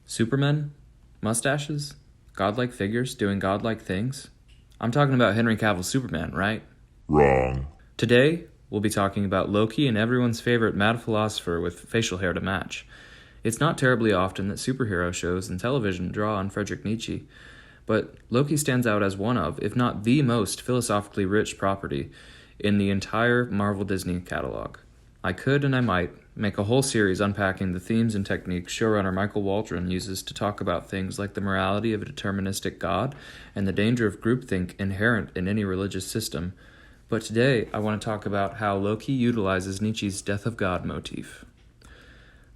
Supermen? Mustaches? Godlike figures doing godlike things? I'm talking about Henry Cavill's Superman, right? Wrong. Today, we'll be talking about Loki and everyone's favorite mad philosopher with facial hair to match. It's not terribly often that superhero shows and television draw on Friedrich Nietzsche, but Loki stands out as one of, if not the most philosophically rich property in the entire Marvel Disney catalog. I could and I might make a whole series unpacking the themes and techniques showrunner Michael Waldron uses to talk about things like the morality of a deterministic God and the danger of groupthink inherent in any religious system. But today, I want to talk about how Loki utilizes Nietzsche's death of God motif.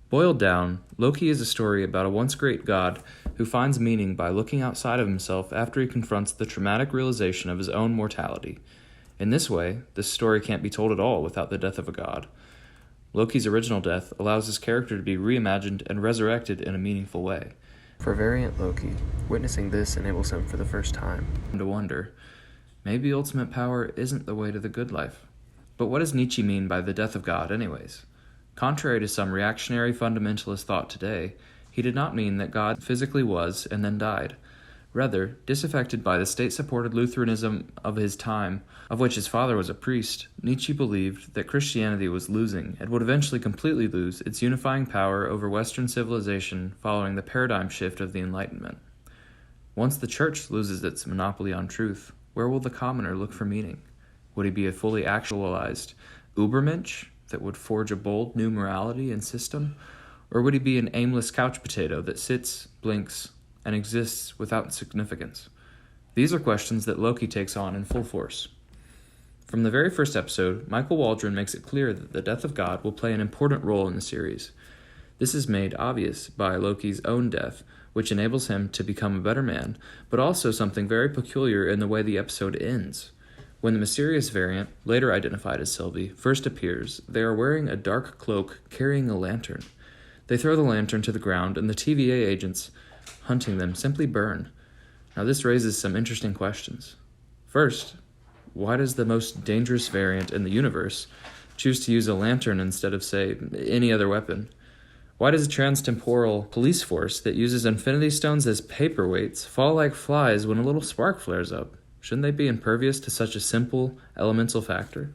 Boiled down, Loki is a story about a once great god who finds meaning by looking outside of himself after he confronts the traumatic realization of his own mortality. In this way, this story can't be told at all without the death of a god. Loki's original death allows his character to be reimagined and resurrected in a meaningful way. For variant Loki, witnessing this enables him for the first time to wonder, maybe ultimate power isn't the way to the good life. But what does Nietzsche mean by the death of God anyways? Contrary to some reactionary fundamentalist thought today, he did not mean that God physically was and then died. Rather, disaffected by the state-supported Lutheranism of his time, of which his father was a priest, Nietzsche believed that Christianity was losing and would eventually completely lose its unifying power over Western civilization following the paradigm shift of the Enlightenment. Once the church loses its monopoly on truth, where will the commoner look for meaning? Would he be a fully actualized Ubermensch that would forge a bold new morality and system? Or would he be an aimless couch potato that sits, blinks, and exists without significance? These are questions that Loki takes on in full force. From the very first episode, Michael Waldron makes it clear that the death of God will play an important role in the series. This is made obvious by Loki's own death, which enables him to become a better man, but also something very peculiar in the way the episode ends. When the mysterious variant, later identified as Sylvie, first appears, they are wearing a dark cloak carrying a lantern. They throw the lantern to the ground, and the TVA agents hunting them simply burn. Now this raises some interesting questions. First, why does the most dangerous variant in the universe choose to use a lantern instead of, say, any other weapon? Why does a trans-temporal police force that uses infinity stones as paperweights fall like flies when a little spark flares up? Shouldn't they be impervious to such a simple, elemental factor?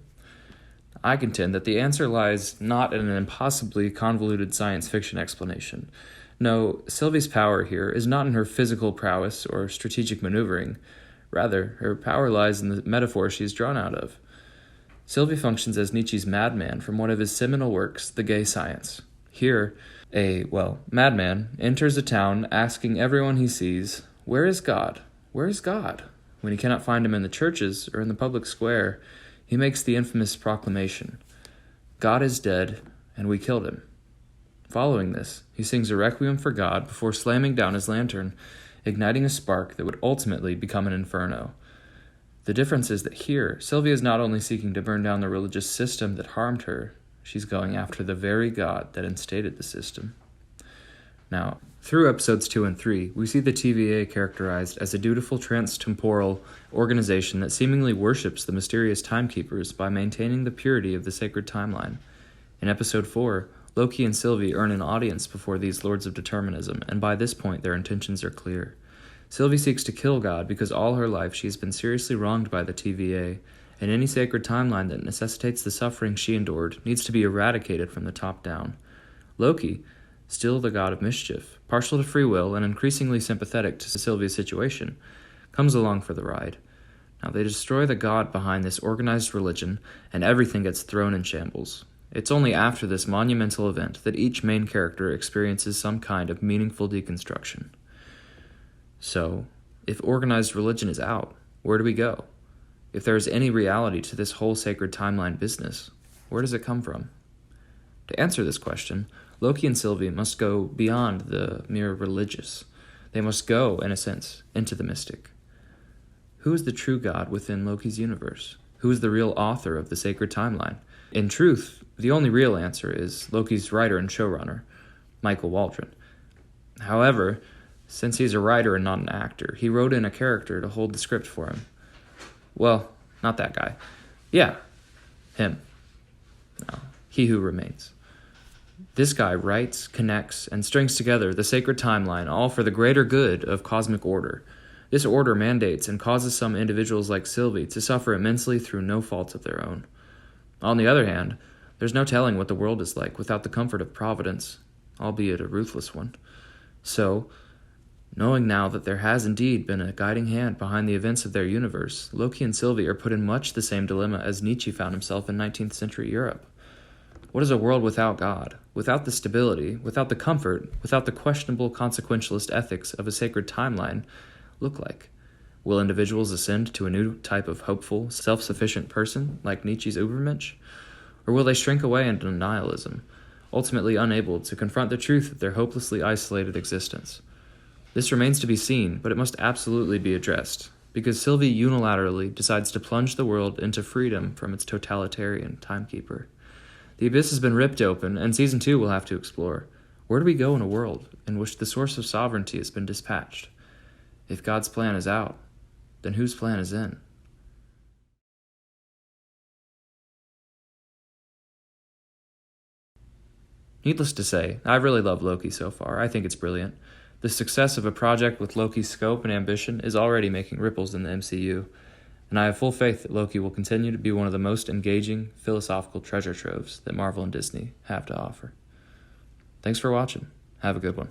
I contend that the answer lies not in an impossibly convoluted science fiction explanation. No, Sylvie's power here is not in her physical prowess or strategic maneuvering. Rather, her power lies in the metaphor she is drawn out of. Sylvie functions as Nietzsche's madman from one of his seminal works, The Gay Science. Here, madman enters a town asking everyone he sees, "Where is God? Where is God?" When he cannot find him in the churches or in the public square, he makes the infamous proclamation, "God is dead, and we killed him." Following this, he sings a requiem for God before slamming down his lantern, igniting a spark that would ultimately become an inferno. The difference is that here, Sylvia is not only seeking to burn down the religious system that harmed her, she's going after the very God that instated the system. Now, through episodes 2 and 3, we see the TVA characterized as a dutiful trans-temporal organization that seemingly worships the mysterious timekeepers by maintaining the purity of the sacred timeline. In episode 4, Loki and Sylvie earn an audience before these lords of determinism, and by this point their intentions are clear. Sylvie seeks to kill God because all her life she has been seriously wronged by the TVA, and any sacred timeline that necessitates the suffering she endured needs to be eradicated from the top down. Loki, still the god of mischief, partial to free will and increasingly sympathetic to Sylvia's situation, comes along for the ride. Now they destroy the god behind this organized religion, and everything gets thrown in shambles. It's only after this monumental event that each main character experiences some kind of meaningful deconstruction. So, if organized religion is out, where do we go? If there is any reality to this whole sacred timeline business, where does it come from? To answer this question, Loki and Sylvie must go beyond the mere religious. They must go, in a sense, into the mystic. Who is the true God within Loki's universe? Who is the real author of the sacred timeline? In truth, the only real answer is Loki's writer and showrunner, Michael Waldron. However, since he's a writer and not an actor, he wrote in a character to hold the script for him. Well, not that guy. Yeah, him. No, he who remains. This guy writes, connects, and strings together the sacred timeline, all for the greater good of cosmic order. This order mandates and causes some individuals like Sylvie to suffer immensely through no fault of their own. On the other hand, there's no telling what the world is like without the comfort of providence, albeit a ruthless one. So, knowing now that there has indeed been a guiding hand behind the events of their universe, Loki and Sylvie are put in much the same dilemma as Nietzsche found himself in 19th century Europe. What is a world without God, without the stability, without the comfort, without the questionable consequentialist ethics of a sacred timeline look like? Will individuals ascend to a new type of hopeful, self-sufficient person, like Nietzsche's Übermensch? Or will they shrink away into nihilism, ultimately unable to confront the truth of their hopelessly isolated existence? This remains to be seen, but it must absolutely be addressed, because Sylvie unilaterally decides to plunge the world into freedom from its totalitarian timekeeper. The abyss has been ripped open, and Season 2 will have to explore. Where do we go in a world in which the source of sovereignty has been dispatched? If God's plan is out, then whose plan is in? Needless to say, I really love Loki so far. I think it's brilliant. The success of a project with Loki's scope and ambition is already making ripples in the MCU, and I have full faith that Loki will continue to be one of the most engaging philosophical treasure troves that Marvel and Disney have to offer. Thanks for watching. Have a good one.